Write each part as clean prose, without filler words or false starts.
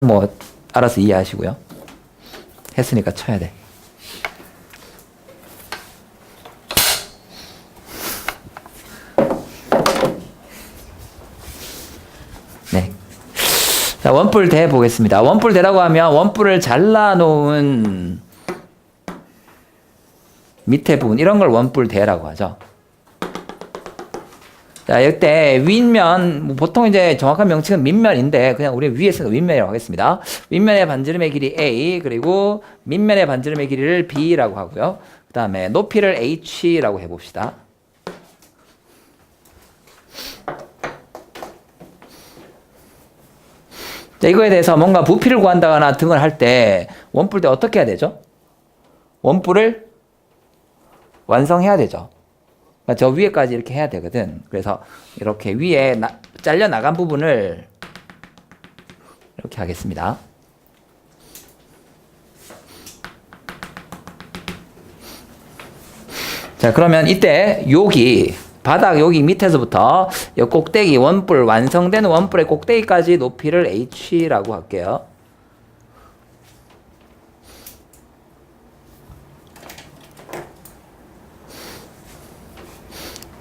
뭐 알아서 이해하시고요. 했으니까 쳐야 돼. 네. 자, 원뿔대 보겠습니다. 원뿔대라고 하면 원뿔을 잘라놓은 밑에 부분, 이런 걸 원뿔대라고 하죠. 자, 이때 윗면, 보통 이제 정확한 명칭은 밑면인데, 그냥 우리 위에서 윗면이라고 하겠습니다. 윗면의 반지름의 길이 A, 그리고 밑면의 반지름의 길이를 B라고 하고요. 그 다음에 높이를 H라고 해봅시다. 자, 이거에 대해서 뭔가 부피를 구한다거나 등을 할 때 원뿔 때 어떻게 해야 되죠? 원뿔을 완성해야 되죠. 그러니까 저 위에까지 이렇게 해야 되거든. 그래서 이렇게 위에 잘려 나간 부분을 이렇게 하겠습니다. 자, 그러면 이때 여기 바닥 여기 밑에서부터 이 꼭대기 원뿔 완성된 원뿔의 꼭대기까지 높이를 H라고 할게요.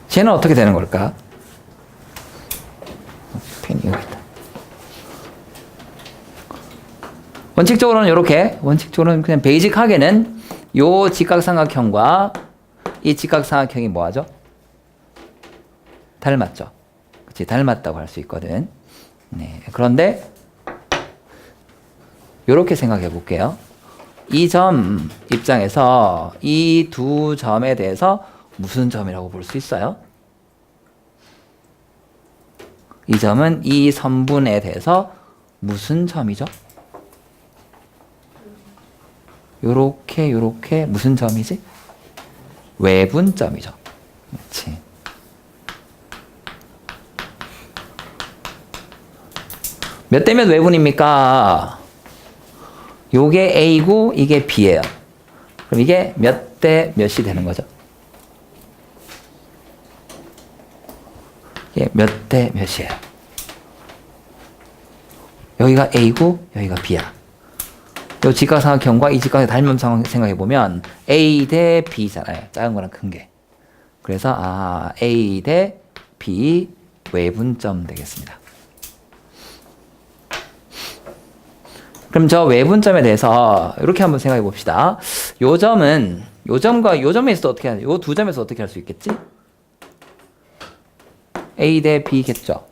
쟤는 어떻게 되는 걸까? 펜이 여기 있다. 원칙적으로는 이렇게, 원칙적으로는 그냥 베이직하게는 요 직각삼각형과 이 직각삼각형이 뭐하죠? 닮았죠. 그치, 닮았다고 할 수 있거든. 네. 그런데 이렇게 생각해 볼게요. 이 점 입장에서 이 두 점에 대해서 무슨 점이라고 볼 수 있어요? 이 점은 이 선분에 대해서 무슨 점이죠? 요렇게 무슨 점이지? 외분점이죠. 그렇지. 몇 대 몇 외분입니까? 요게 A고 이게 B예요. 그럼 이게 몇 대 몇이 되는 거죠? 이게 몇 대 몇이에요? 여기가 A고 여기가 B야. 요 직각삼각형과 이 직각의 닮음 생각해보면 A 대 B잖아요. 작은 거랑 큰 게. 그래서 A 대 B 외분점 되겠습니다. 그럼 저 외분점에 대해서 이렇게 한번 생각해 봅시다. 요 점은 요 점과 요 점에서 어떻게 하냐? 요 두 점에서 어떻게 할 수 있겠지? A 대 B겠죠.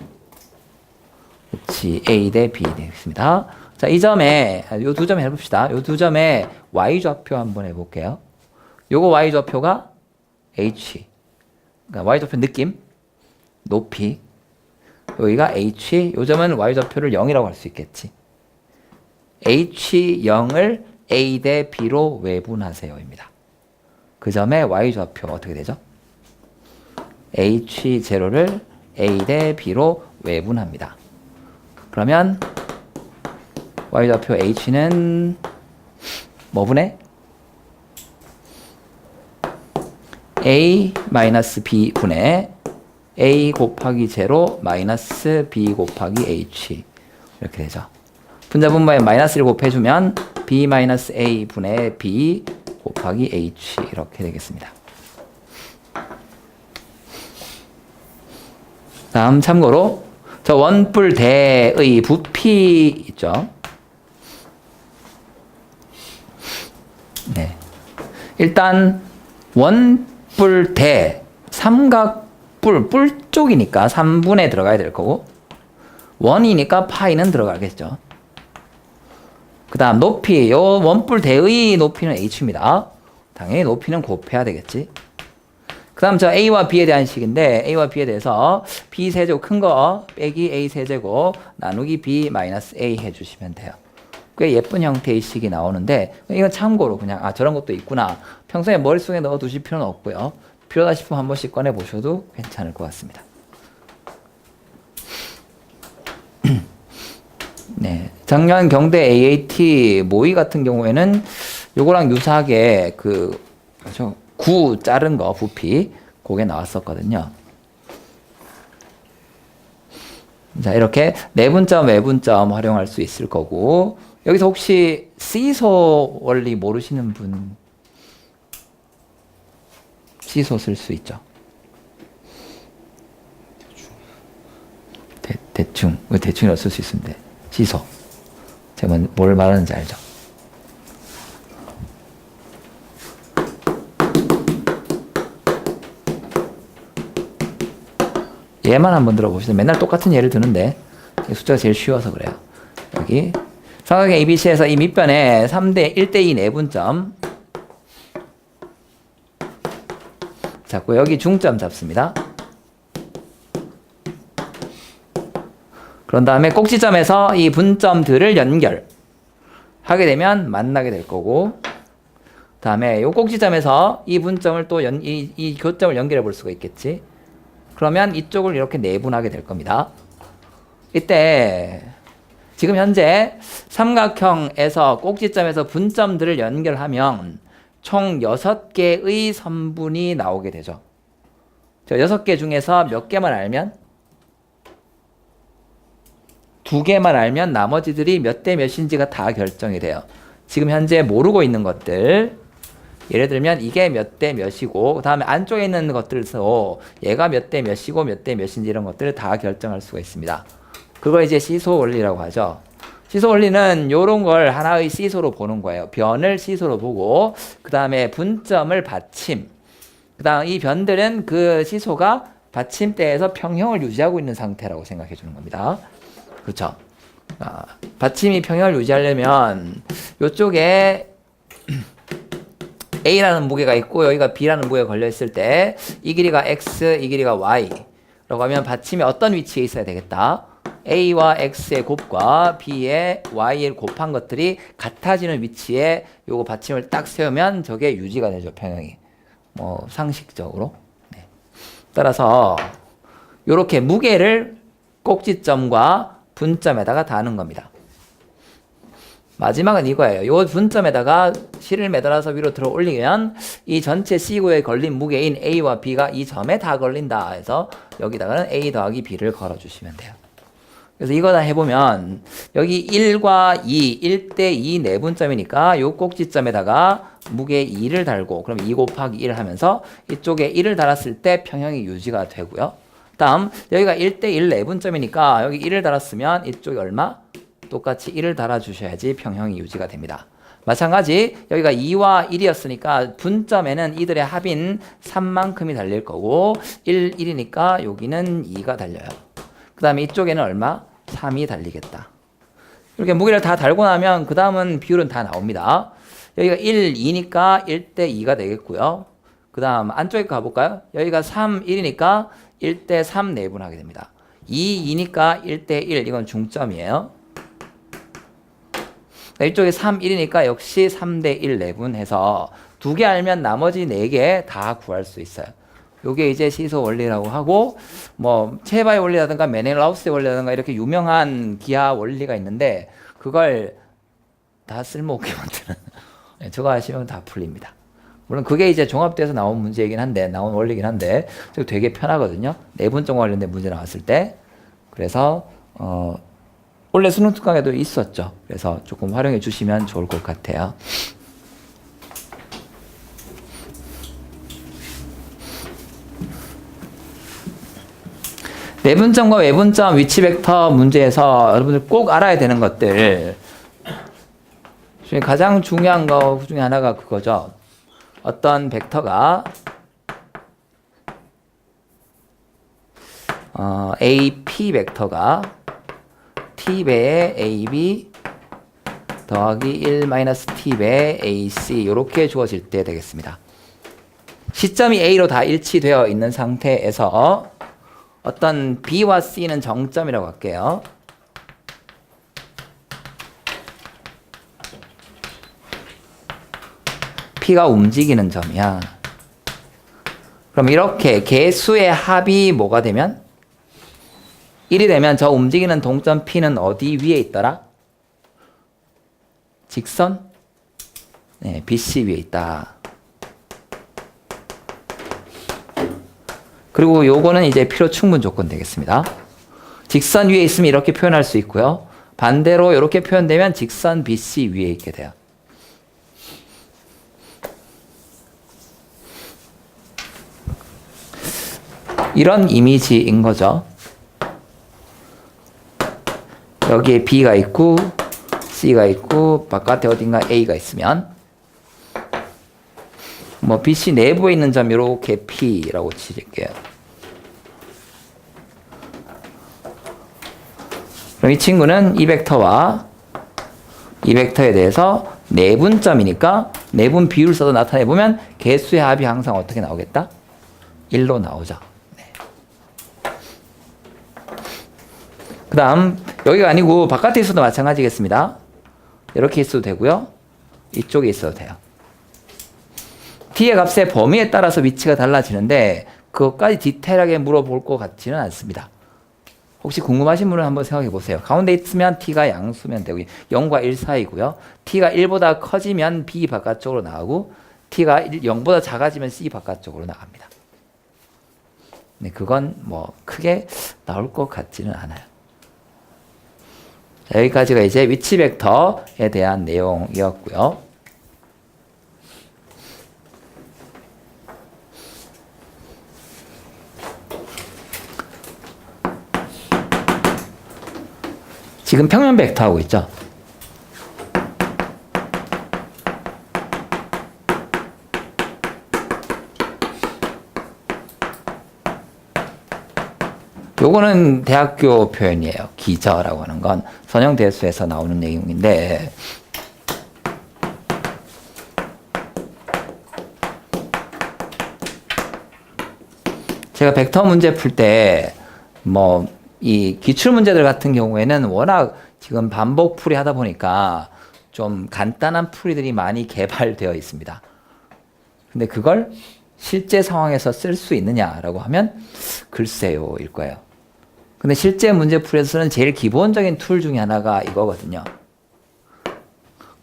그렇지. A 대 B 되겠습니다. 자, 이 점에 요 두 점 해봅시다. 요 두 점에 Y 좌표 한번 해볼게요. 요거 Y 좌표가 H. 그러니까 Y 좌표 느낌, 높이. 여기가 H. 요 점은 Y 좌표를 0이라고 할 수 있겠지. H0을 A 대 B로 외분하세요입니다. 그 점의 Y 좌표 어떻게 되죠? H0를 A 대 B로 외분합니다. 그러면 Y 좌표 H는 뭐분의? A-B 분의 A 곱하기 0 마이너스 B 곱하기 H 이렇게 되죠. 분자분모에 마이너스를 곱해주면 B-A 분의 B 곱하기 H 이렇게 되겠습니다. 다음 참고로 저 원뿔대의 부피 있죠. 네. 일단 원뿔대 삼각뿔 뿔 쪽이니까 3분에 들어가야 될 거고 원이니까 파이는 들어가겠죠. 그 다음 높이, 요 원뿔대의 높이는 H입니다. 당연히 높이는 곱해야 되겠지. 그 다음 저 A와 B에 대한 식인데 A와 B에 대해서 B 세제곱 큰 거 빼기 A 세제곱 나누기 B 마이너스 A 해주시면 돼요. 꽤 예쁜 형태의 식이 나오는데 이건 참고로 그냥 저런 것도 있구나. 평소에 머릿속에 넣어두실 필요는 없고요. 필요하다 싶으면 한 번씩 꺼내보셔도 괜찮을 것 같습니다. 네, 작년 경대 AAT 모의 같은 경우에는 요거랑 유사하게 그렇죠? 9 자른 거 부피 그게 나왔었거든요. 자, 이렇게 내분점, 외분점 활용할 수 있을 거고, 여기서 혹시 시소 원리 모르시는 분, 시소 쓸 수 있죠? 대충, 대충이라고 쓸 수 있습니다. 시소. 제가 뭘 말하는지 알죠? 얘만 한번 들어보시죠. 맨날 똑같은 예를 드는데 숫자가 제일 쉬워서 그래요. 여기 삼각형 ABC에서 이 밑변에 3대 1대2 내분점 잡고 여기 중점 잡습니다. 그런 다음에 꼭지점에서 이 분점들을 연결하게 되면 만나게 될 거고, 다음에 이 꼭지점에서 이 분점을 또 이 교점을 연결해 볼 수가 있겠지. 그러면 이쪽을 이렇게 내분하게 될 겁니다. 이때 지금 현재 삼각형에서 꼭지점에서 분점들을 연결하면 총 6개의 선분이 나오게 되죠. 저 6개 중에서 몇 개만 알면? 2개만 알면 나머지들이 몇 대 몇인지가 다 결정이 돼요. 지금 현재 모르고 있는 것들, 예를 들면 이게 몇 대 몇이고 그 다음에 안쪽에 있는 것들에서 얘가 몇 대 몇이고 몇 대 몇인지 이런 것들을 다 결정할 수가 있습니다. 그걸 이제 시소 원리라고 하죠. 시소 원리는 이런 걸 하나의 시소로 보는 거예요. 변을 시소로 보고 그 다음에 분점을 받침, 그 다음 이 변들은 그 시소가 받침대에서 평형을 유지하고 있는 상태라고 생각해 주는 겁니다. 그렇죠. 받침이 평형을 유지하려면 이쪽에 A라는 무게가 있고 여기가 B라는 무게가 걸려 있을 때 이 길이가 X, 이 길이가 Y라고 하면 받침이 어떤 위치에 있어야 되겠다. A와 X의 곱과 B의 Y를 곱한 것들이 같아지는 위치에 요거 받침을 딱 세우면 저게 유지가 되죠, 평형이. 뭐 상식적으로. 네. 따라서 요렇게 무게를 꼭지점과 분점에다가 다는 겁니다. 마지막은 이거예요. 요 분점에다가 실을 매달아서 위로 들어 올리면 이 전체 C구에 걸린 무게인 A와 B가 이 점에 다 걸린다 해서 여기다가는 A 더하기 B를 걸어주시면 돼요. 그래서 이거 다 해보면 여기 1과 2, 1대2 내분점이니까 요 꼭지점에다가 무게 2를 달고 그럼 2 곱하기 1 하면서 이쪽에 1을 달았을 때 평형이 유지가 되고요. 다음 여기가 1대1 내분점이니까 여기 1을 달았으면 이쪽이 얼마? 똑같이 1을 달아주셔야지 평형이 유지가 됩니다. 마찬가지 여기가 2와 1이었으니까 분점에는 이들의 합인 3만큼이 달릴 거고 1이니까 여기는 2가 달려요. 그 다음에 이쪽에는 얼마? 3이 달리겠다. 이렇게 무게를 다 달고 나면 그 다음은 비율은 다 나옵니다. 여기가 1, 2니까 1대 2가 되겠고요. 그 다음 안쪽에 가볼까요? 여기가 3, 1이니까 1대 3 내분하게 됩니다. 2, 2니까 1대 1, 이건 중점이에요. 이쪽에 3, 1이니까 역시 3대 1 내분해서 2개 알면 나머지 4개 다 구할 수 있어요. 요게 이제 시소 원리라고 하고, 뭐 체바의 원리라든가 메넬라우스의 원리라든가 이렇게 유명한 기하 원리가 있는데 그걸 다 쓸모없게 만드는 저거 하시면 다 풀립니다. 물론 그게 이제 종합돼서 나온 문제이긴 한데, 나온 원리긴 한데 되게 편하거든요. 내분점과 관련된 문제 나왔을 때. 그래서 원래 수능 특강에도 있었죠. 그래서 조금 활용해 주시면 좋을 것 같아요. 내분점과 외분점 위치 벡터 문제에서 여러분들 꼭 알아야 되는 것들 중에 가장 중요한 거 중에 하나가 그거죠. 어떤 벡터가 AP 벡터가 t배의 AB 더하기 1 마이너스 t배의 AC 이렇게 주어질 때 되겠습니다. 시점이 A로 다 일치되어 있는 상태에서 어떤 B와 C는 정점이라고 할게요. P가 움직이는 점이야. 그럼 이렇게 개수의 합이 뭐가 되면? 1이 되면 저 움직이는 동점 P는 어디 위에 있더라? 직선? 네, BC 위에 있다. 그리고 요거는 이제 필요 충분 조건 되겠습니다. 직선 위에 있으면 이렇게 표현할 수 있고요. 반대로 이렇게 표현되면 직선 BC 위에 있게 돼요. 이런 이미지인 거죠. 여기에 B가 있고 C가 있고 바깥에 어딘가 A가 있으면 뭐 BC 내부에 있는 점 이렇게 P라고 치실게요. 그럼 이 친구는 이 벡터와 이 벡터에 대해서 내분점이니까 내분 비율 써서 나타내보면 개수의 합이 항상 어떻게 나오겠다? 1로 나오죠. 네. 그 다음 여기가 아니고 바깥에 있어도 마찬가지겠습니다. 이렇게 있어도 되고요. 이쪽에 있어도 돼요. t의 값의 범위에 따라서 위치가 달라지는데 그것까지 디테일하게 물어볼 것 같지는 않습니다. 혹시 궁금하신 분은 한번 생각해 보세요. 가운데 있으면 t가 양수면 되고 0과 1 사이고요. t가 1보다 커지면 b 바깥쪽으로 나가고 t가 0보다 작아지면 c 바깥쪽으로 나갑니다. 네, 그건 뭐 크게 나올 것 같지는 않아요. 자, 여기까지가 이제 위치 벡터에 대한 내용이었고요. 지금 평면 벡터 하고 있죠. 요거는 대학교 표현이에요. 기저라고 하는 건 선형대수에서 나오는 내용인데 제가 벡터 문제 풀 때 뭐 이 기출 문제들 같은 경우에는 워낙 지금 반복 풀이 하다 보니까 좀 간단한 풀이들이 많이 개발되어 있습니다. 근데 그걸 실제 상황에서 쓸 수 있느냐라고 하면 글쎄요 일 거예요. 근데 실제 문제 풀이에서는 제일 기본적인 툴 중에 하나가 이거거든요.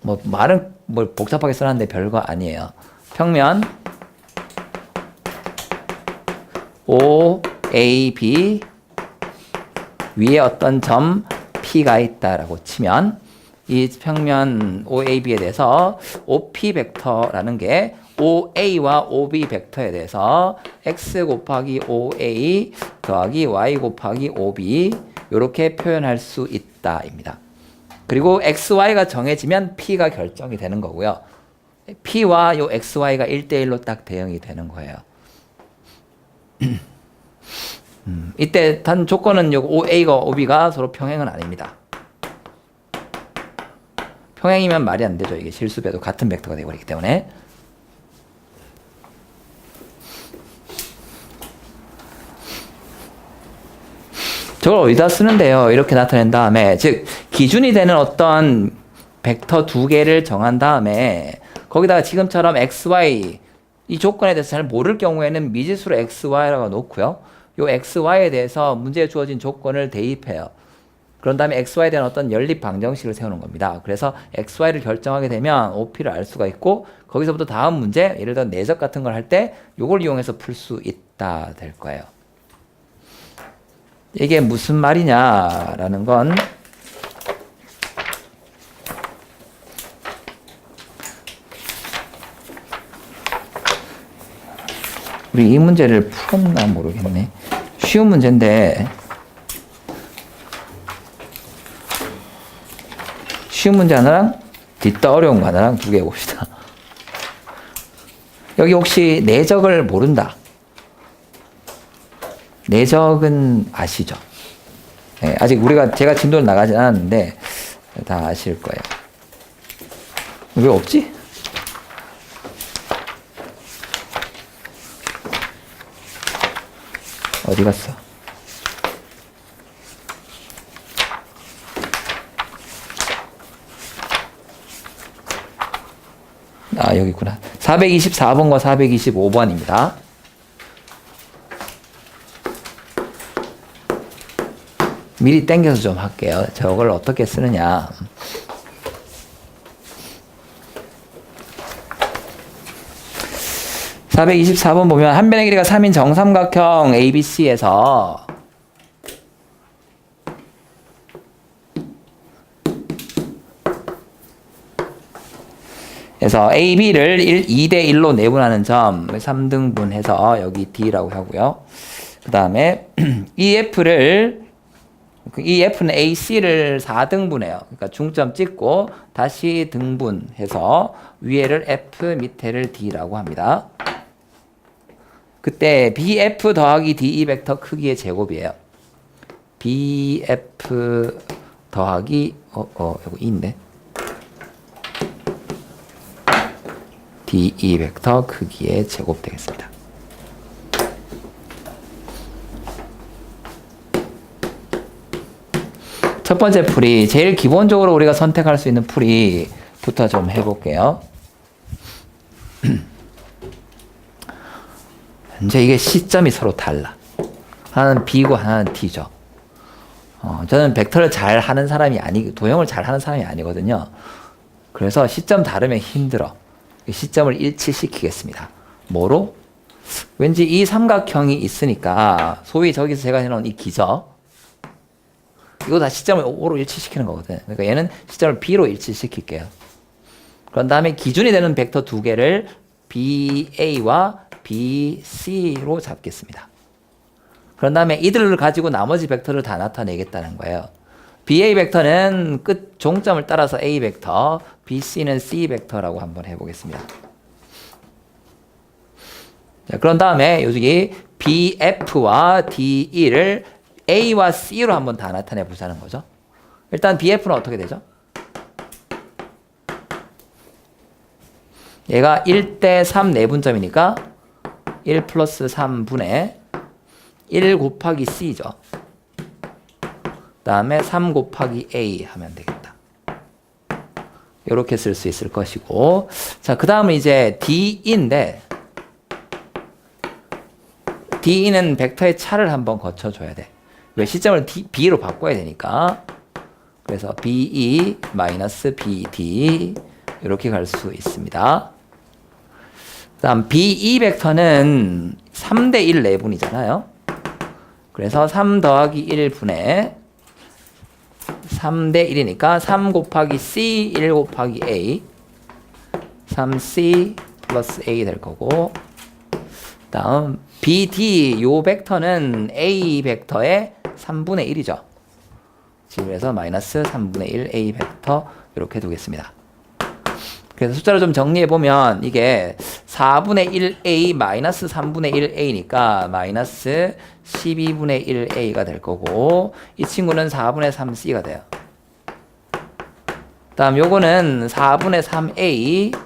뭐 말은 뭐 복잡하게 써놨는데 별거 아니에요. 평면 O, A, B 위에 어떤 점 P가 있다라고 치면 이 평면 OAB에 대해서 OP 벡터라는 게 OA와 OB 벡터에 대해서 X 곱하기 OA 더하기 Y 곱하기 OB 이렇게 표현할 수 있다입니다. 그리고 XY가 정해지면 P가 결정이 되는 거고요. P와 요 XY가 1대1로 딱 대응이 되는 거예요. 이때 단 조건은 요 OA가 OB가 서로 평행은 아닙니다. 평행이면 말이 안 되죠. 이게 실수배도 같은 벡터가 되어버리기 때문에. 저걸 어디다 쓰는데요? 이렇게 나타낸 다음에 즉 기준이 되는 어떤 벡터 두 개를 정한 다음에 거기다가 지금처럼 XY 이 조건에 대해서 잘 모를 경우에는 미지수로 XY라고 놓고요. 요 XY에 대해서 문제에 주어진 조건을 대입해요. 그런 다음에 XY에 대한 어떤 연립 방정식을 세우는 겁니다. 그래서 XY를 결정하게 되면 OP를 알 수가 있고 거기서부터 다음 문제, 예를 들어 내적 같은 걸 할 때 요걸 이용해서 풀 수 있다 될 거예요. 이게 무슨 말이냐라는 건 우리 이 문제를 풀었나 모르겠네. 쉬운 문제인데 쉬운 문제 하나랑 뒷다 어려운 거 하나랑 두 개 봅시다. 여기 혹시 내적을 모른다. 내적은 아시죠? 네, 아직 제가 진도를 나가진 않았는데 다 아실 거예요. 왜 없지? 어디 갔어? 아, 여기 있구나. 424번과 425번입니다. 미리 땡겨서 좀 할게요. 저걸 어떻게 쓰느냐. (424번) 보면 한 변의 길이가 3인 정삼각형 ABC에서 그래서 A, B를 2대 1로 내분하는 점 3등분해서 여기 D라고 하고요. 그 다음에 EF는 AC를 4등분해요. 그러니까 중점 찍고 다시 등분해서 위에를 F, 밑에를 D라고 합니다. 그때 BF 더하기 DE 벡터 크기의 제곱이에요. BF 더하기 이거 E인데 DE 벡터 크기의 제곱 되겠습니다. 첫 번째 풀이 제일 기본적으로 우리가 선택할 수 있는 풀이부터 좀 해볼게요. 이제 이게 시점이 서로 달라. 하나는 B고 하나는 D죠. 저는 벡터를 잘 하는 사람이 도형을 잘 하는 사람이 아니거든요. 그래서 시점 다르면 힘들어. 시점을 일치시키겠습니다. 뭐로? 왠지 이 삼각형이 있으니까 소위 저기서 제가 해놓은 이 기저 이거 다 시점을 O로 일치시키는 거거든. 그러니까 얘는 시점을 B로 일치시킬게요. 그런 다음에 기준이 되는 벡터 두 개를 BA와 BC로 잡겠습니다. 그런 다음에 이들을 가지고 나머지 벡터를 다 나타내겠다는 거예요. BA 벡터는 끝 종점을 따라서 A 벡터, BC는 C 벡터라고 한번 해보겠습니다. 자, 그런 다음에 여기 BF와 DE를 A와 C로 한번 다 나타내 보자는 거죠. 일단 BF는 어떻게 되죠? 얘가 1대 3 내분점이니까 1 플러스 3분의 1 곱하기 C죠. 그 다음에 3 곱하기 A 하면 되겠다. 이렇게 쓸 수 있을 것이고, 자, 그 다음은 이제 D인데, D는 벡터의 차를 한번 거쳐줘야 돼. 왜 시점을 B로 바꿔야 되니까. 그래서 BE 마이너스 BD 이렇게 갈 수 있습니다. 그 다음 BE 벡터는 3대 1 내분이잖아요. 그래서 3 더하기 1분의 3대 1이니까 3 곱하기 C 1 곱하기 A 3C 플러스 A 될 거고, 다음 BD 요 벡터는 A 벡터의 3분의 1이죠. 그래서 마이너스 3분의 1 A 벡터 이렇게 두겠습니다. 그래서 숫자를 좀 정리해 보면 이게 4분의 1A 마이너스 3분의 1A니까 마이너스 12분의 1A가 될 거고, 이 친구는 4분의 3C가 돼요. 다음 요거는 4분의 3A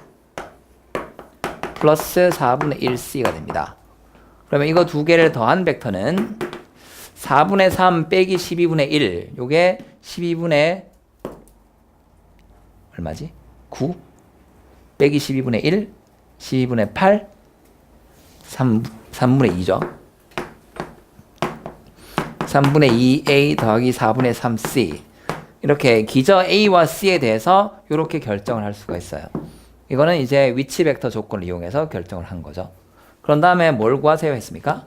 플러스 4분의 1C가 됩니다. 그러면 이거 두 개를 더한 벡터는 4분의 3 빼기 12분의 1, 요게 12분의 얼마지? 9 빼기 12분의 1, 12분의 8, 3분의 2죠. 3분의 2A 더하기 4분의 3C. 이렇게 기저 A와 C에 대해서 이렇게 결정을 할 수가 있어요. 이거는 이제 위치 벡터 조건을 이용해서 결정을 한 거죠. 그런 다음에 뭘 구하세요 했습니까?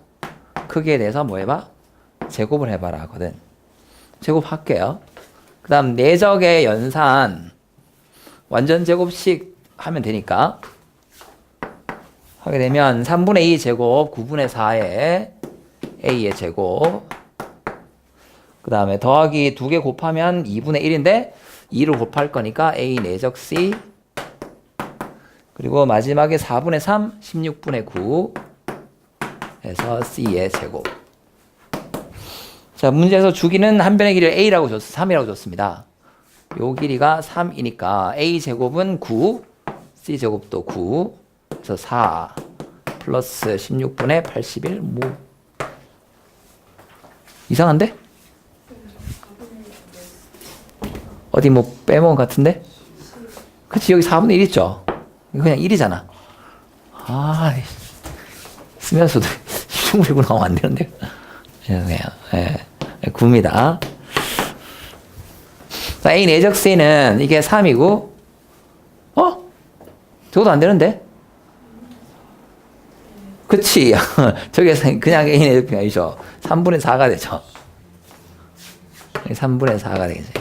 크기에 대해서 뭐 해봐? 제곱을 해봐라 하거든. 제곱할게요. 그 다음 내적의 연산 완전 제곱식 하면 되니까 하게 되면 3분의 2 제곱 9분의 4에 A의 제곱, 그 다음에 더하기 2개 곱하면 2분의 1인데 2를 곱할 거니까 A 내적 C, 그리고 마지막에 4분의 3 16분의 9 해서 C의 제곱. 자, 문제에서 주기는 한 변의 길이를 A라고 3이라고 줬습니다. 요 길이가 3이니까 A 제곱은 9, C 제곱도 9, 그래서 4 플러스 16분의 81. 뭐 이상한데? 어디 뭐 빼먹은 것 같은데? 그치, 여기 4분의 1 있죠? 이거 그냥 1이잖아. 아, 쓰면서도 흉물이고 나오면 안 되는데. 죄송해요. 예. 9입니다. 자, A 내적 C는 이게 3이고, 저것도 안 되는데? 그치. 저게 그냥 A 내적 B가 아니죠. 3분의 4가 되죠. 3분의 4가 되겠지.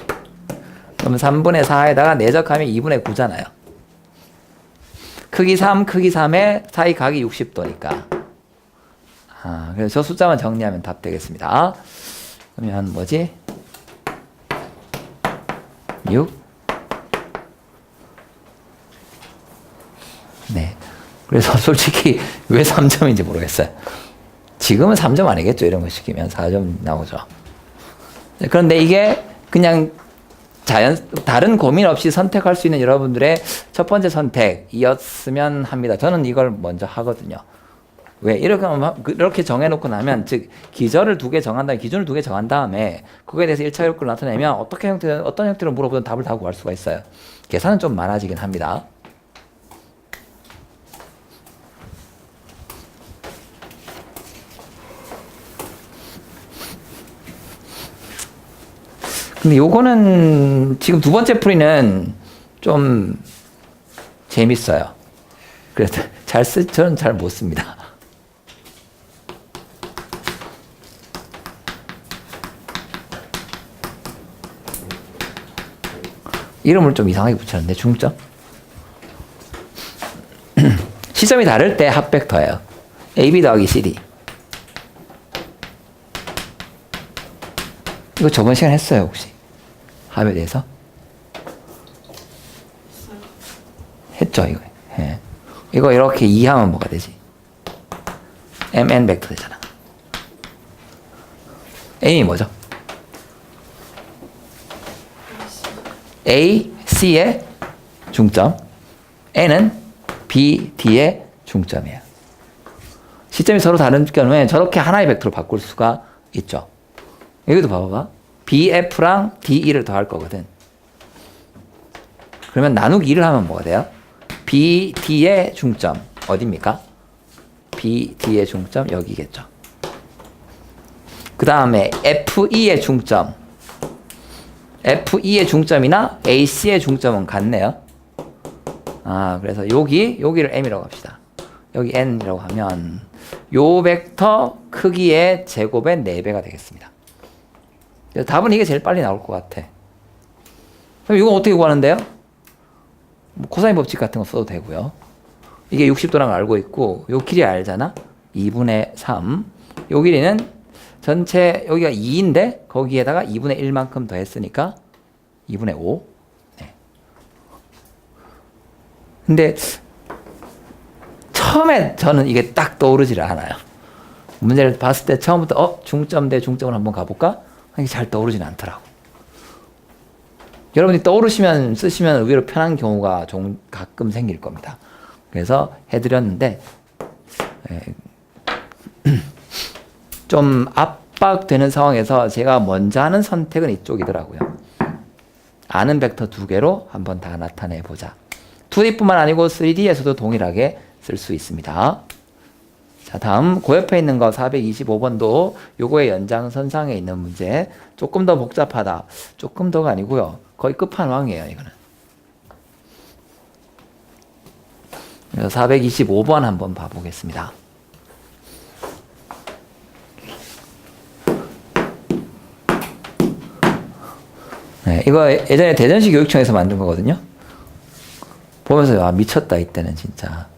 그럼 3분의 4에다가 내적하면 2분의 9잖아요. 크기 3, 크기 3의 사이 각이 60도니까. 그래서 저 숫자만 정리하면 답 되겠습니다. 그러면 뭐지? 6. 네. 그래서 솔직히 왜 3점인지 모르겠어요. 지금은 3점 아니겠죠. 이런 거 시키면 4점 나오죠. 그런데 이게 그냥 다른 고민 없이 선택할 수 있는 여러분들의 첫 번째 선택이었으면 합니다. 저는 이걸 먼저 하거든요. 왜? 이렇게 정해놓고 나면, 즉, 기준을 두 개 정한 다음에, 그거에 대해서 1차 요건을 나타내면, 어떤 형태로 물어보든 답을 다 구할 수가 있어요. 계산은 좀 많아지긴 합니다. 근데 요거는 지금 두 번째 풀이는 좀 재밌어요. 그래서 저는 잘 못 씁니다. 이름을 좀 이상하게 붙였는데, 중점? 시점이 다를 때 합벡터예요. AB 더하기 CD. 이거 저번 시간에 했어요, 혹시? 합에 대해서? 했죠, 이거. 예. 이거 이렇게 이해하면 뭐가 되지? MN 벡터 되잖아. A이 뭐죠? A, C의 중점. N은 B, D의 중점이에요. 시점이 서로 다른 경우에 저렇게 하나의 벡터로 바꿀 수가 있죠. 여기도 봐봐. BF랑 DE를 더할 거거든. 그러면 나누기 2를 하면 뭐가 돼요? BD의 중점 어디입니까? BD의 중점 여기겠죠. 그 다음에 FE의 중점. FE의 중점이나 AC의 중점은 같네요. 그래서 여기를 M이라고 합시다. 여기 N이라고 하면 요 벡터 크기의 제곱의 4배가 되겠습니다. 답은 이게 제일 빨리 나올 것 같아. 그럼 이거 어떻게 구하는데요? 코사인 법칙 같은 거 써도 되고요. 이게 60도란 걸 알고 있고 요 길이 알잖아? 2분의 3. 요 길이는 전체 여기가 2인데 거기에다가 2분의 1만큼 더했으니까 2분의 5. 네. 근데 처음에 저는 이게 딱 떠오르지를 않아요. 문제를 봤을 때 처음부터 중점 대 중점을 한번 가볼까? 이게 잘 떠오르지는 않더라고. 여러분이 떠오르시면 쓰시면 의외로 편한 경우가 가끔 생길 겁니다. 그래서 해드렸는데 좀 압박되는 상황에서 제가 먼저 하는 선택은 이쪽이더라고요. 아는 벡터 2개로 한번 다 나타내보자. 2D뿐만 아니고 3D에서도 동일하게 쓸 수 있습니다. 자, 다음 고옆에 있는 거 425번도 요거의 연장선상에 있는 문제. 조금 더 복잡하다. 조금 더가 아니고요. 거의 끝판왕이에요, 이거는. 그래서 425번 한번 봐보겠습니다. 네, 이거 예전에 대전시 교육청에서 만든 거거든요. 보면서 미쳤다 이때는 진짜.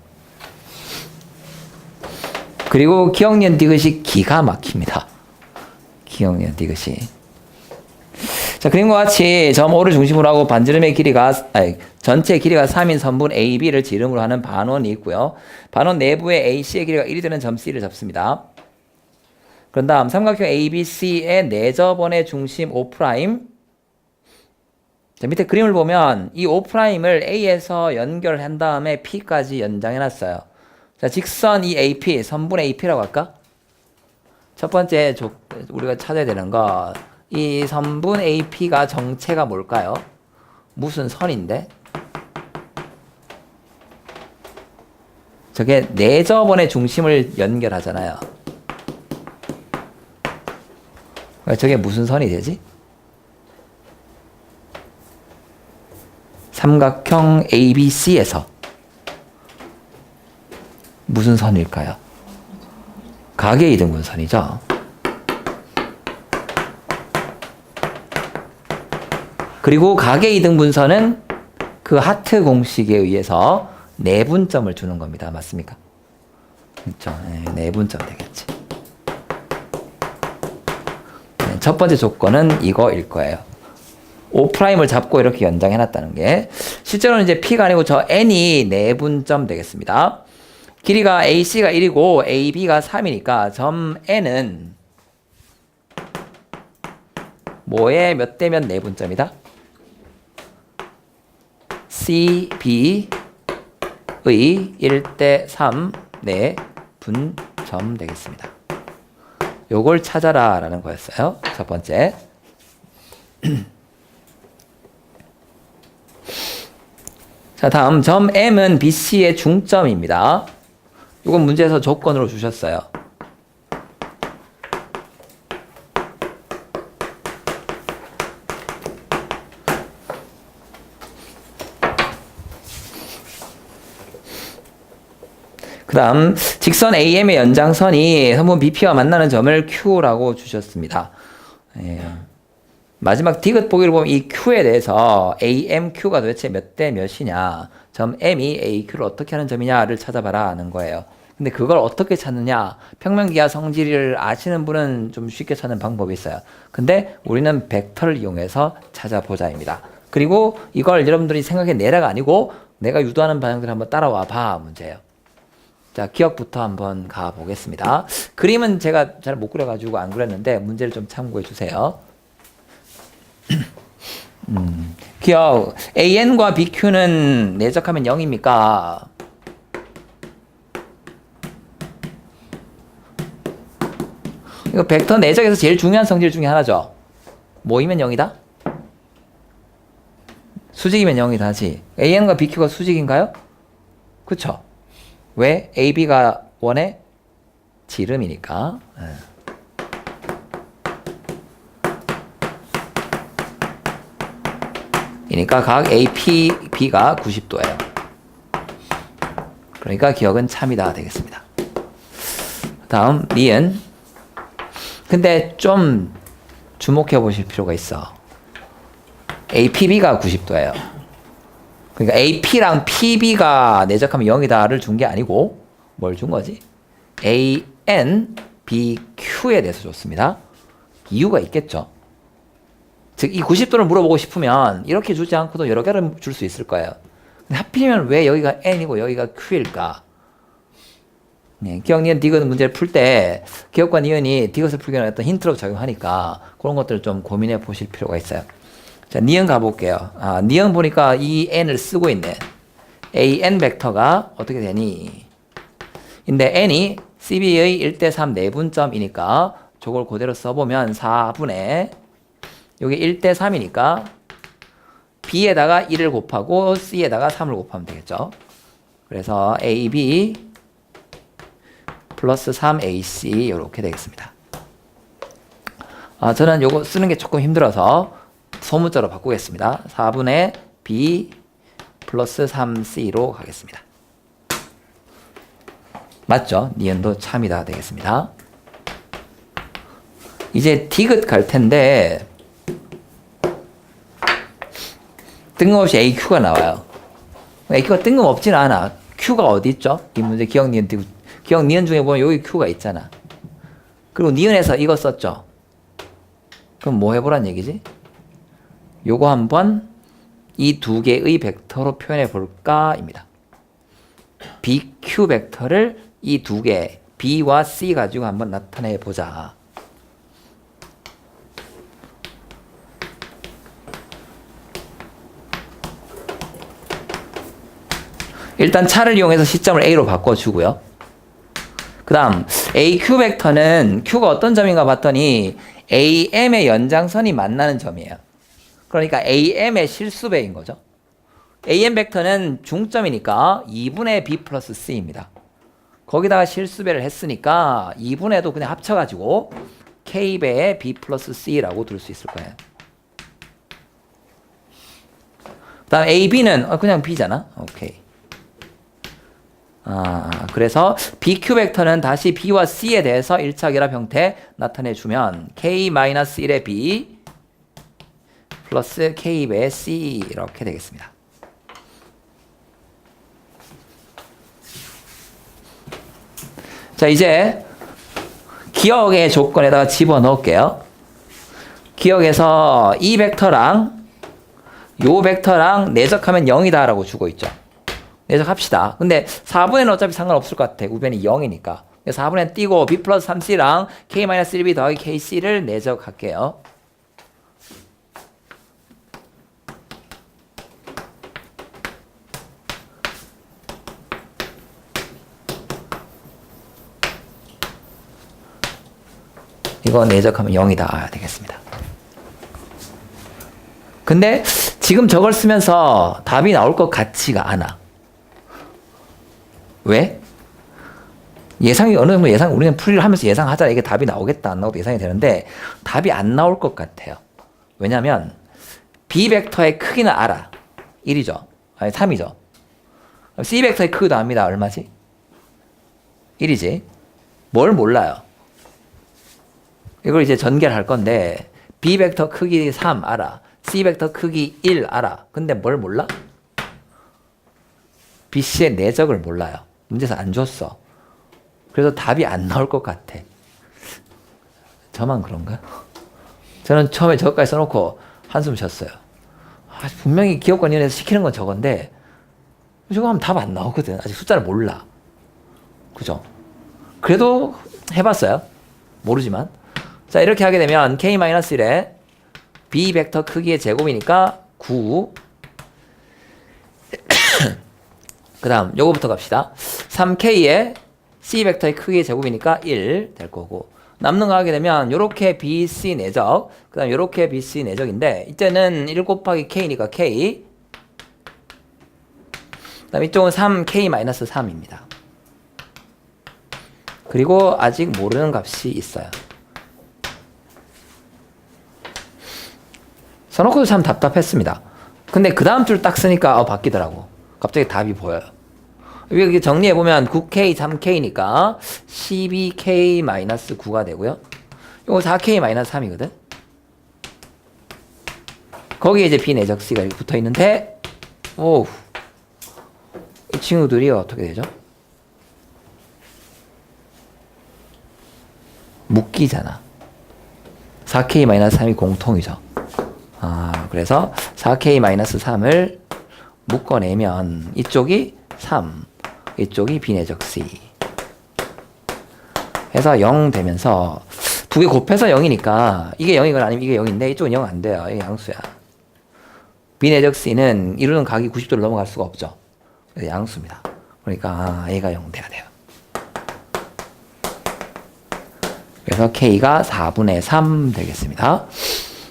그리고 기억니은 디귿이 기가 막힙니다. 기억니은 디귿이. 자, 그림과 같이 점 O를 중심으로 하고 반지름의 길이가 전체 길이가 3인 선분 AB를 지름으로 하는 반원이 있고요. 반원 내부에 AC의 길이가 1이 되는 점 C를 잡습니다. 그런 다음 삼각형 ABC의 내접원의 중심 O'. 자, 밑에 그림을 보면 이 O'을 A에서 연결한 다음에 P까지 연장해 놨어요. 자, 직선 이 AP, 선분 AP라고 할까? 첫 번째 우리가 찾아야 되는 거, 이 선분 AP가 정체가 뭘까요? 무슨 선인데? 저게 내접원의 중심을 연결하잖아요. 저게 무슨 선이 되지? 삼각형 ABC에서 무슨 선일까요? 가계이등분선이죠. 그리고 가계이등분선은 그 하트 공식에 의해서 내분점을 주는 겁니다. 맞습니까? 그렇죠. 네, 내분점 되겠지. 네, 첫 번째 조건은 이거일 거예요. O'을 잡고 이렇게 연장해놨다는 게 실제로는 이제 P가 아니고 저 N이 내분점 되겠습니다. 길이가 AC가 1이고 AB가 3이니까 점 N은 뭐에 몇 대 몇 내분점이다? CB의 1대 3 내분점 되겠습니다. 요걸 찾아라 라는 거였어요. 첫 번째. 자, 다음 점 M은 BC의 중점입니다. 이건 문제에서 조건으로 주셨어요. 그 다음 직선 AM의 연장선이 선분 BP와 만나는 점을 Q라고 주셨습니다. 예. 마지막 디귿 보기를 보면 이 Q에 대해서 AMQ가 도대체 몇 대 몇이냐, 점 M이 AQ를 어떻게 하는 점이냐를 찾아봐라 하는 거예요. 근데 그걸 어떻게 찾느냐, 평면기하 성질을 아시는 분은 좀 쉽게 찾는 방법이 있어요. 근데 우리는 벡터를 이용해서 찾아보자입니다. 그리고 이걸 여러분들이 생각해 내라가 아니고 내가 유도하는 방향대로 한번 따라와 봐 문제예요. 자, 기억부터 한번 가보겠습니다. 그림은 제가 잘 못 그려가지고 안 그렸는데 문제를 좀 참고해 주세요. 기억 AN과 BQ는 내적하면 0입니까? 이거 벡터 내적에서 제일 중요한 성질 중에 하나죠. 뭐이면 0이다? 수직이면 0이다 하지. AN과 BQ가 수직인가요? 그쵸? 왜? AB가 1의 지름이니까. 이니까 각 APB가 90도예요. 그러니까 기억은 참이다 되겠습니다. 다음 니은. 근데 좀 주목해 보실 필요가 있어. APB가 90도예요. 그러니까 AP랑 PB가 내적하면 0이다를 준 게 아니고 뭘 준 거지? AN, BQ에 대해서 줬습니다. 이유가 있겠죠. 즉, 이 90도를 물어보고 싶으면 이렇게 주지 않고도 여러 개를 줄 수 있을 거예요. 근데 하필이면 왜 여기가 N이고 여기가 Q일까? 네, 기억, 니은, 디귿 문제를 풀 때 기억과 니은이 디귿을 풀기 위한 어떤 힌트로 작용하니까 그런 것들을 좀 고민해 보실 필요가 있어요. 자, 니은 가볼게요. 아, 니은 보니까 이 N을 쓰고 있네. AN 벡터가 어떻게 되니? 근데 N이 CB의 1대 3 내분점이니까 저걸 그대로 써보면 4분의 여기 1대 3이니까 B에다가 1을 곱하고 C에다가 3을 곱하면 되겠죠. 그래서 AB 플러스 3AC 이렇게 되겠습니다. 아, 저는 요거 쓰는 게 조금 힘들어서 소문자로 바꾸겠습니다. 4분의 B 플러스 3C로 가겠습니다. 맞죠? 니은도 참이다 되겠습니다. 이제 디귿 갈 텐데 뜬금없이 AQ가 나와요. AQ가 뜬금없지는 않아. Q가 어디 있죠? 이 문제 기억, 니은, 디귿. 기억, 니은 중에 보면 여기 Q가 있잖아. 그리고 니은에서 이거 썼죠? 그럼 뭐 해보란 얘기지? 요거 한번 이 두 개의 벡터로 표현해 볼까? 입니다. BQ 벡터를 이 두 개, B와 C 가지고 한번 나타내 보자. 일단 차를 이용해서 시점을 A로 바꿔주고요. 그 다음 AQ 벡터는 Q가 어떤 점인가 봤더니 AM의 연장선이 만나는 점이에요. 그러니까 AM의 실수배인 거죠. AM 벡터는 중점이니까 2분의 B 플러스 C입니다. 거기다가 실수배를 했으니까 2분의도 그냥 합쳐가지고 K배의 B 플러스 C라고 둘 수 있을 거예요. 그 다음 AB는 그냥 B잖아. 오케이. 그래서 BQ 벡터는 다시 B와 C에 대해서 1차 결합 형태 나타내주면 K-1의 B 플러스 K배의 C 이렇게 되겠습니다. 자, 이제 기억의 조건에다가 집어넣을게요. 기억에서 이 벡터랑 요 벡터랑 내적하면 0이다 라고 주고 있죠. 내적합시다. 근데 4분의는 어차피 상관없을 것 같아. 우변이 0이니까. 4분의 띄고 b 플러스 3c랑 k-1b 더하기 kc를 내적할게요. 이거 내적하면 0이다 되겠습니다. 근데 지금 저걸 쓰면서 답이 나올 것 같지가 않아. 왜? 예상이 어느 정도 우리는 풀이를 하면서 예상하자 이게 답이 나오겠다 안 나오겠다 예상이 되는데 답이 안 나올 것 같아요. 왜냐면 B 벡터의 크기는 알아. 1이죠. 아니 3이죠. C 벡터의 크기도 압니다. 얼마지? 1이지. 뭘 몰라요. 이걸 이제 전개할 건데 B 벡터 크기 3 알아. C 벡터 크기 1 알아. 근데 뭘 몰라? BC의 내적을 몰라요. 문제에서 안 줬어. 그래서 답이 안 나올 것 같아. 저만 그런가? 저는 처음에 저것까지 써놓고 한숨 쉬었어요. 분명히 기업관위원회에서 시키는 건 저건데 저거 하면 답 안 나오거든. 아직 숫자를 몰라. 그죠? 그래도 해봤어요. 모르지만. 자, 이렇게 하게 되면 k-1에 b 벡터 크기의 제곱이니까 9. 그 다음 요거부터 갑시다. 3k에 c 벡터의 크기의 제곱이니까 1 될 거고, 남는 거 하게 되면 요렇게 bc 내적, 그 다음 요렇게 bc 내적인데 이때는 1 곱하기 k니까 k, 그 다음 이쪽은 3k-3입니다. 그리고 아직 모르는 값이 있어요. 써놓고도 참 답답했습니다. 근데 그 다음 줄 딱 쓰니까 바뀌더라고. 갑자기 답이 보여요. 여기 정리해보면 9k, 3k니까 12k-9가 되고요. 이거 4k-3이거든. 거기에 이제 b 내적 c가 이렇게 붙어 있는데, 오, 이 친구들이 어떻게 되죠? 묶이잖아. 4k-3이 공통이죠. 그래서 4k-3을 묶어내면 이쪽이 3, 이쪽이 비내적 C 해서 0 되면서 두 개 곱해서 0이니까 이게 0이건 아니면 이게 0인데 이쪽은 0 안 돼요. 이게 양수야. 비내적 C는 이루는 각이 90도를 넘어갈 수가 없죠. 그래서 양수입니다. 그러니까 A가 0 돼야 돼요. 그래서 K가 4분의 3 되겠습니다.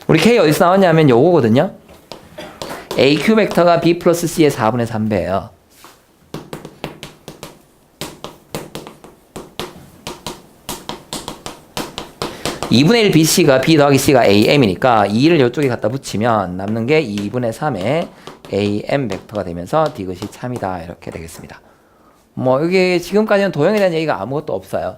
우리 K 어디서 나왔냐면 요거거든요. AQ 벡터가 B 플러스 C의 4분의 3배예요. (2분의 1) BC가 B 더하기 C가 AM이니까 2를 이쪽에 갖다 붙이면 남는 게 2분의 3의 AM 벡터가 되면서 디귿이 참이다 이렇게 되겠습니다. 뭐 여기 지금까지는 도형에 대한 얘기가 아무것도 없어요.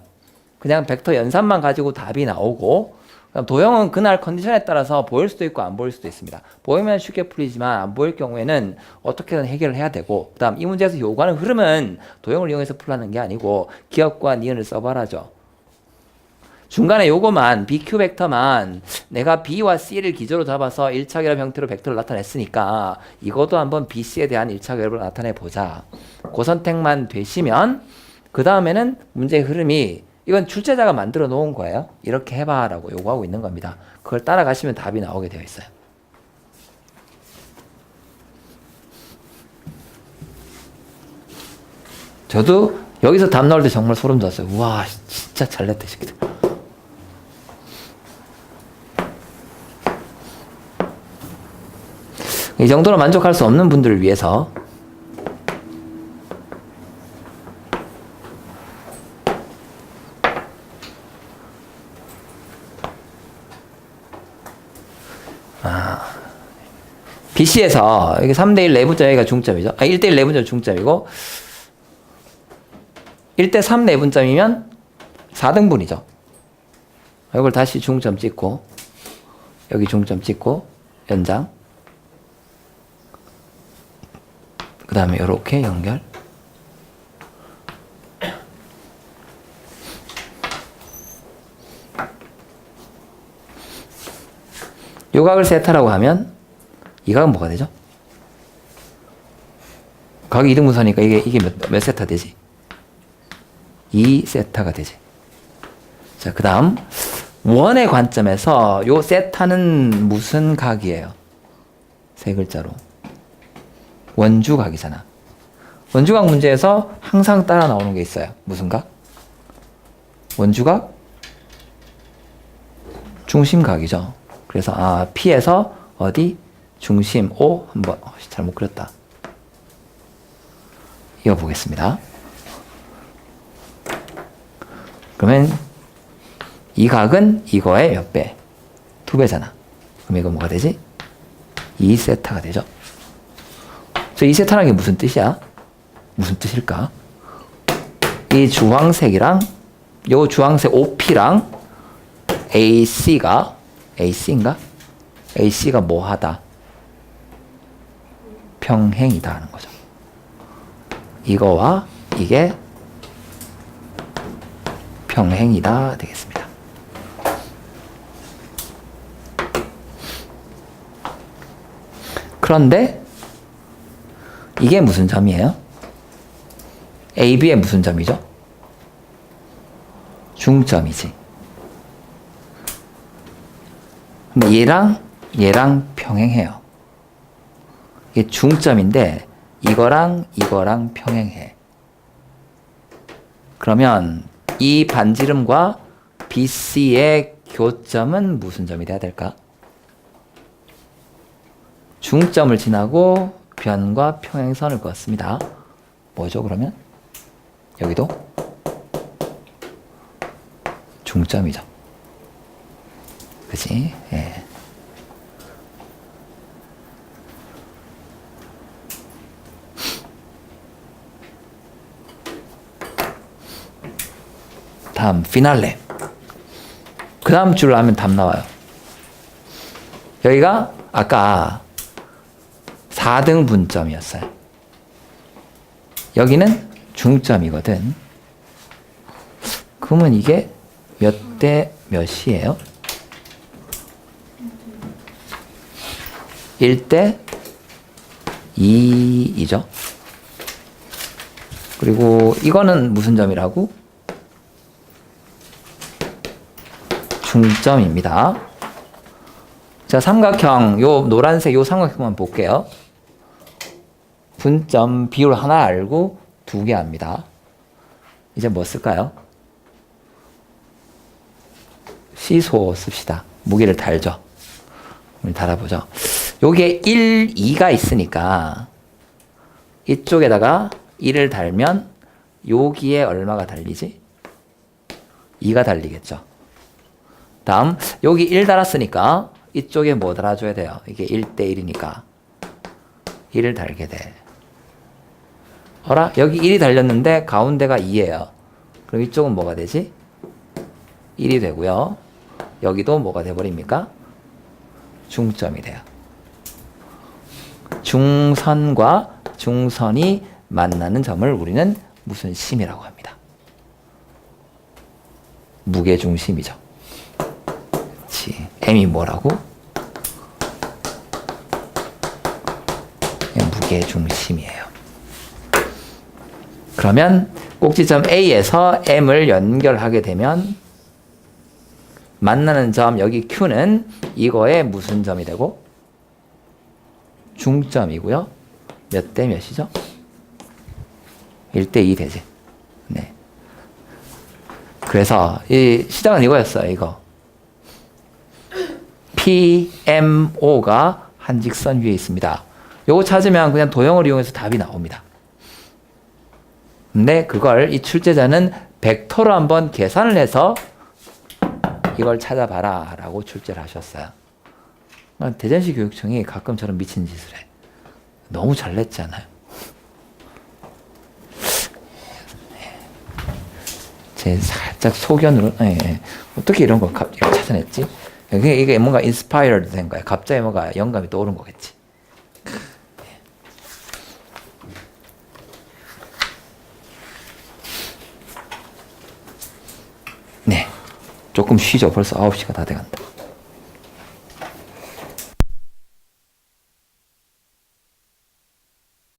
그냥 벡터 연산만 가지고 답이 나오고, 도형은 그날 컨디션에 따라서 보일 수도 있고 안 보일 수도 있습니다. 보이면 쉽게 풀리지만 안 보일 경우에는 어떻게든 해결을 해야 되고, 그 다음 이 문제에서 요구하는 흐름은 도형을 이용해서 풀라는 게 아니고 기억과 니은을 써봐라죠. 중간에 요거만 BQ 벡터만 내가 B와 C를 기조로 잡아서 1차 결합 형태로 벡터를 나타냈으니까 이것도 한번 BC에 대한 1차 결합을 나타내보자. 그 선택만 되시면 그 다음에는 문제의 흐름이, 이건 출제자가 만들어 놓은 거예요. 이렇게 해봐 라고 요구하고 있는 겁니다. 그걸 따라가시면 답이 나오게 되어 있어요. 저도 여기서 답 나올 때 정말 소름 돋았어요. 우와, 진짜 잘냈다 새끼들. 이 정도로 만족할 수 없는 분들을 위해서 BC에서 여기 3대1 내분점 여기가 중점이죠. 1대1 내분점 중점이고 1대3 내분점이면 4등분이죠. 이걸 다시 중점 찍고 여기 중점 찍고 연장, 그 다음에 이렇게 연결. 요 각을 세타라고 하면 이 각은 뭐가 되죠? 각이 이등분선이니까 이게 몇 세타 되지? 2세타가 되지. 자, 그 다음 원의 관점에서 요 세타는 무슨 각이에요? 세 글자로 원주각이잖아. 원주각 문제에서 항상 따라 나오는 게 있어요. 무슨 각? 원주각? 중심각이죠. 그래서 P에서 어디? 중심 O 한번 잘못 그렸다. 이어보겠습니다. 그러면 이 각은 이거의 몇 배? 2배잖아. 그럼 이거 뭐가 되지? 2세타가 되죠. 저 2세타라는 게 무슨 뜻이야? 무슨 뜻일까? 이 주황색이랑 요 주황색 OP랑 AC인가? AC가 뭐 하다? 평행이다 하는 거죠. 이거와 이게 평행이다 되겠습니다. 그런데 이게 무슨 점이에요? AB의 무슨 점이죠? 중점이지. 근데 얘랑 평행해요. 이게 중점인데 이거랑 평행해. 그러면 이 반지름과 BC의 교점은 무슨 점이 돼야 될까? 중점을 지나고 변과 평행선을 그었습니다. 뭐죠 그러면? 여기도 중점이죠. 그치? 예. 다음 피날레. 그 다음 줄 하면 답 나와요. 여기가 아까 4등 분점이었어요. 여기는 중점이거든. 그러면 이게 몇 대 몇이에요? 1대 2이죠. 그리고 이거는 무슨 점이라고? 중점입니다. 자, 삼각형, 요 노란색 요 삼각형만 볼게요. 분점 비율 하나 알고 2개 압니다. 이제 뭐 쓸까요? 시소 씁시다. 무게를 달죠. 우리 달아보죠. 요게 1, 2가 있으니까 이쪽에다가 1을 달면 여기에 얼마가 달리지? 2가 달리겠죠. 다음 여기 1 달았으니까 이쪽에 뭐 달아줘야 돼요? 이게 1대 1이니까 1을 달게 돼. 어라? 여기 1이 달렸는데 가운데가 2예요. 그럼 이쪽은 뭐가 되지? 1이 되고요. 여기도 뭐가 돼버립니까? 중점이 돼요. 중선과 중선이 만나는 점을 우리는 무슨 심이라고 합니다. 무게중심이죠. 그렇지. M이 뭐라고? 무게중심이에요. 그러면 꼭지점 A에서 M을 연결하게 되면 만나는 점 여기 Q는 이거의 무슨 점이 되고? 중점이고요. 몇 대 몇이죠? 1대 2 되지. 네. 그래서 이 시작은 이거였어요. 이거. PMO가 한 직선 위에 있습니다. 요거 찾으면 그냥 도형을 이용해서 답이 나옵니다. 근데 그걸 이 출제자는 벡터로 한번 계산을 해서 이걸 찾아봐라 라고 출제를 하셨어요. 대전시 교육청이 가끔 저런 미친 짓을 해. 너무 잘 냈잖아요. 제 살짝 소견으로 어떻게 이런 거 찾아냈지? 이게 뭔가 inspired 된 거야. 갑자기 뭔가 영감이 떠오른 거겠지. 네. 조금 쉬죠. 벌써 9시가 다 돼간다.